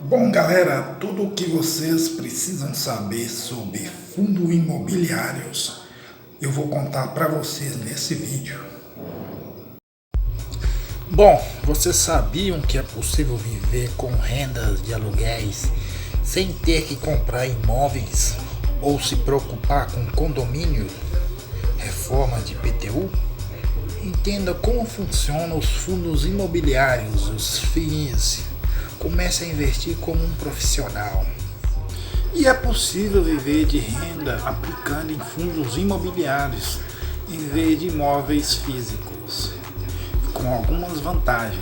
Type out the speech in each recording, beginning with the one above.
Bom, galera, tudo o que vocês precisam saber sobre fundos imobiliários eu vou contar para vocês nesse vídeo. Bom, vocês sabiam que é possível viver com rendas de aluguéis sem ter que comprar imóveis ou se preocupar com condomínio, reforma de IPTU? Entenda como funcionam os fundos imobiliários, os FIIs. Comece a investir como um profissional. E é possível viver de renda aplicando em fundos imobiliários em vez de imóveis físicos, com algumas vantagens.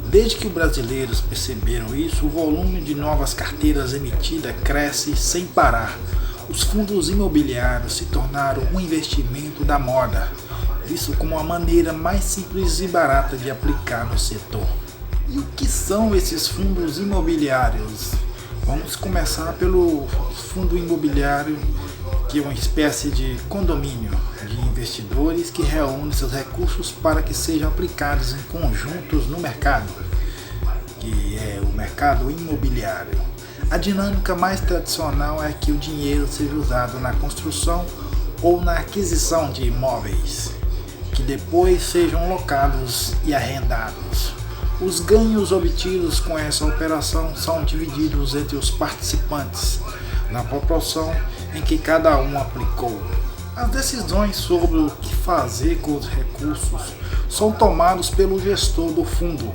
Desde que os brasileiros perceberam isso, o volume de novas carteiras emitidas cresce sem parar. Os fundos imobiliários se tornaram um investimento da moda, visto como a maneira mais simples e barata de aplicar no setor. E o que são esses fundos imobiliários? Vamos começar pelo fundo imobiliário, que é uma espécie de condomínio de investidores que reúne seus recursos para que sejam aplicados em conjuntos no mercado, que é o mercado imobiliário. A dinâmica mais tradicional é que o dinheiro seja usado na construção ou na aquisição de imóveis, que depois sejam locados e arrendados. Os ganhos obtidos com essa operação são divididos entre os participantes, na proporção em que cada um aplicou. As decisões sobre o que fazer com os recursos são tomadas pelo gestor do fundo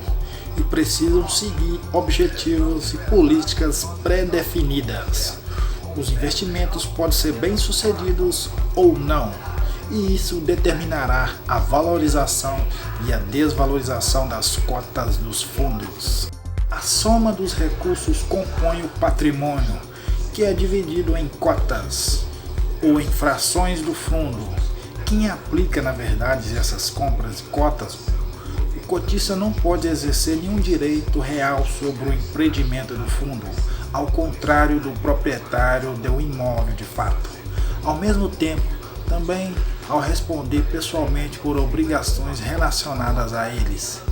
e precisam seguir objetivos e políticas pré-definidas. Os investimentos podem ser bem-sucedidos ou não, e isso determinará a valorização e a desvalorização das cotas dos fundos. A soma dos recursos compõe o patrimônio, que é dividido em cotas ou em frações do fundo. Quem aplica, na verdade, essas compras de cotas, o cotista não pode exercer nenhum direito real sobre o empreendimento do fundo, ao contrário do proprietário do imóvel de fato. Ao mesmo tempo, também ao responder pessoalmente por obrigações relacionadas a eles.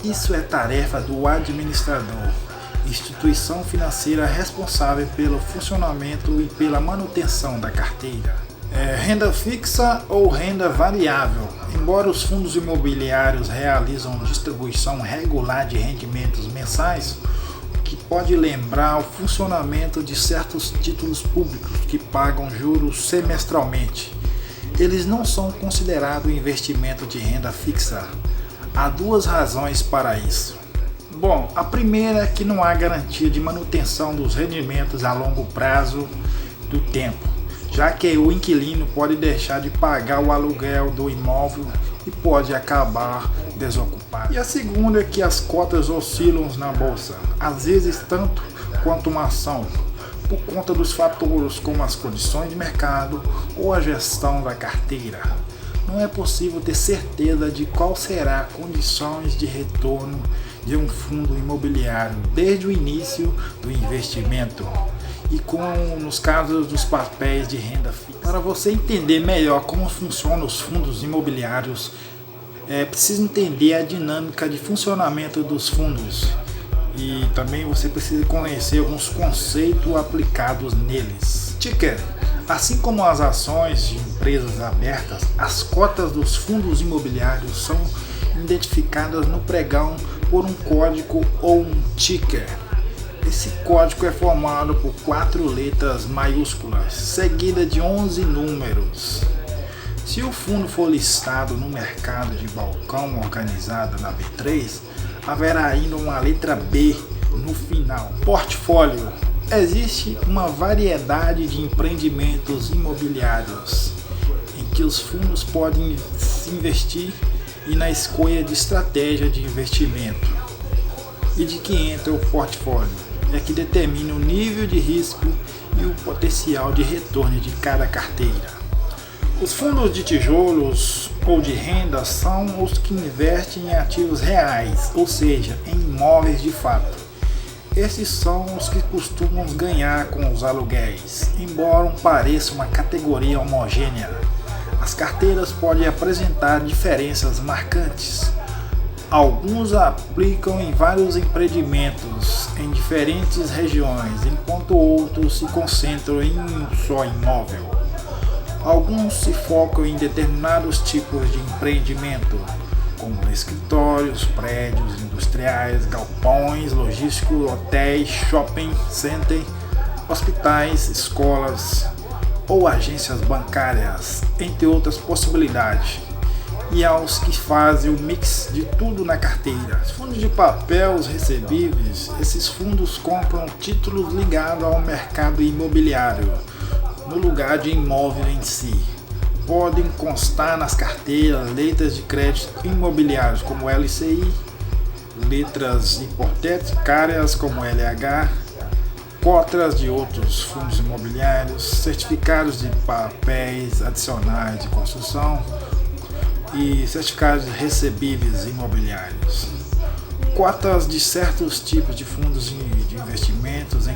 Isso é tarefa do administrador, instituição financeira responsável pelo funcionamento e pela manutenção da carteira. Renda fixa ou renda variável. Embora os fundos imobiliários realizam distribuição regular de rendimentos mensais, o que pode lembrar o funcionamento de certos títulos públicos que pagam juros semestralmente. Eles não são considerados investimento de renda fixa. Há duas razões para isso. Bom, a primeira é que não há garantia de manutenção dos rendimentos a longo prazo do tempo, já que o inquilino pode deixar de pagar o aluguel do imóvel e pode acabar desocupado. E a segunda é que as cotas oscilam na bolsa, às vezes tanto quanto uma ação, por conta dos fatores como as condições de mercado ou a gestão da carteira. Não é possível ter certeza de qual será as condições de retorno de um fundo imobiliário desde o início do investimento e como nos casos dos papéis de renda fixa. Para você entender melhor como funcionam os fundos imobiliários, é preciso entender a dinâmica de funcionamento dos fundos. E também você precisa conhecer alguns conceitos aplicados neles. Ticker. Assim como as ações de empresas abertas, as cotas dos fundos imobiliários são identificadas no pregão por um código ou um ticker. Esse código é formado por 4 letras maiúsculas, seguida de 11 números. Se o fundo for listado no mercado de balcão organizado na B3, haverá ainda uma letra B no final. Portfólio. Existe uma variedade de empreendimentos imobiliários em que os fundos podem se investir e na escolha de estratégia de investimento. E de que entra o portfólio é que determina o nível de risco e o potencial de retorno de cada carteira. Os fundos de tijolos ou de renda são os que investem em ativos reais, ou seja, em imóveis de fato. Esses são os que costumam ganhar com os aluguéis, embora pareça uma categoria homogênea. As carteiras podem apresentar diferenças marcantes. Alguns aplicam em vários empreendimentos em diferentes regiões, enquanto outros se concentram em um só imóvel. Alguns se focam em determinados tipos de empreendimento, como escritórios, prédios industriais, galpões logísticos, hotéis, shopping center, hospitais, escolas ou agências bancárias, entre outras possibilidades. E aos que fazem o mix de tudo na carteira. Os fundos de papel, os recebíveis, esses fundos compram títulos ligados ao mercado imobiliário, no lugar de imóvel em si. Podem constar nas carteiras letras de crédito imobiliários como LCI, letras hipotecárias como LH, cotas de outros fundos imobiliários, certificados de papéis adicionais de construção e certificados recebíveis imobiliários, cotas de certos tipos de fundos de investimentos em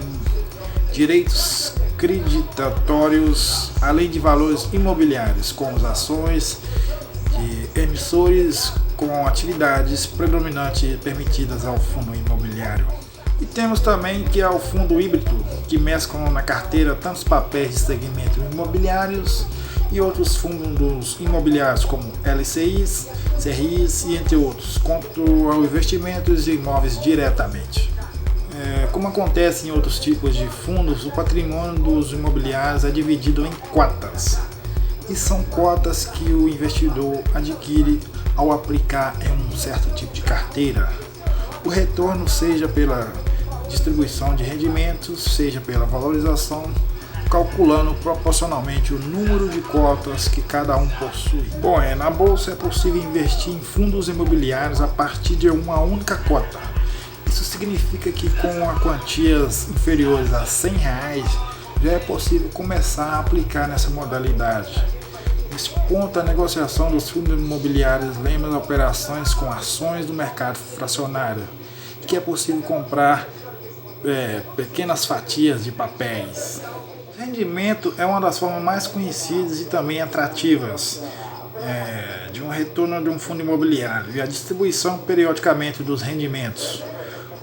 direitos creditatórios, além de valores imobiliários, como as ações de emissores com atividades predominantes permitidas ao fundo imobiliário. E temos também que é o fundo híbrido, que mesclam na carteira tantos papéis de segmento imobiliários e outros fundos imobiliários como LCIs, CRIs e entre outros, quanto ao investimentos de imóveis diretamente. Como acontece em outros tipos de fundos, o patrimônio dos imobiliários é dividido em cotas, e são cotas que o investidor adquire ao aplicar em um certo tipo de carteira. O retorno seja pela distribuição de rendimentos, seja pela valorização, calculando proporcionalmente o número de cotas que cada um possui. Bom, na bolsa é possível investir em fundos imobiliários a partir de uma única cota. Isso significa que com quantias inferiores a R$100 já é possível começar a aplicar nessa modalidade. Nesse ponto, a negociação dos fundos imobiliários lembra operações com ações do mercado fracionário, que é possível comprar pequenas fatias de papéis. O rendimento é uma das formas mais conhecidas e também atrativas de um retorno de um fundo imobiliário, e a distribuição periodicamente dos rendimentos.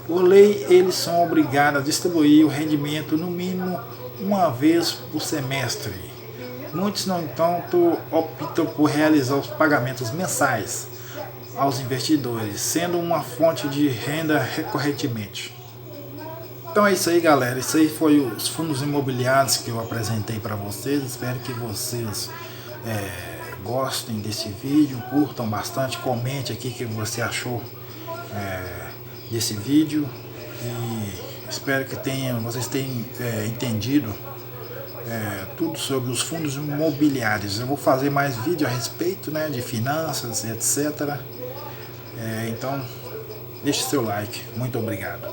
Por lei, eles são obrigados a distribuir o rendimento no mínimo uma vez por semestre. Muitos, no entanto, optam por realizar os pagamentos mensais aos investidores, sendo uma fonte de renda recorrentemente. Então é isso aí, galera. Isso aí foi os fundos imobiliários que eu apresentei para vocês. Espero que vocês gostem desse vídeo, curtam bastante, comente aqui o que você achou desse vídeo, e espero que vocês tenham entendido tudo sobre os fundos imobiliários. Eu vou fazer mais vídeo a respeito de finanças, etc. Então deixe seu like. Muito obrigado.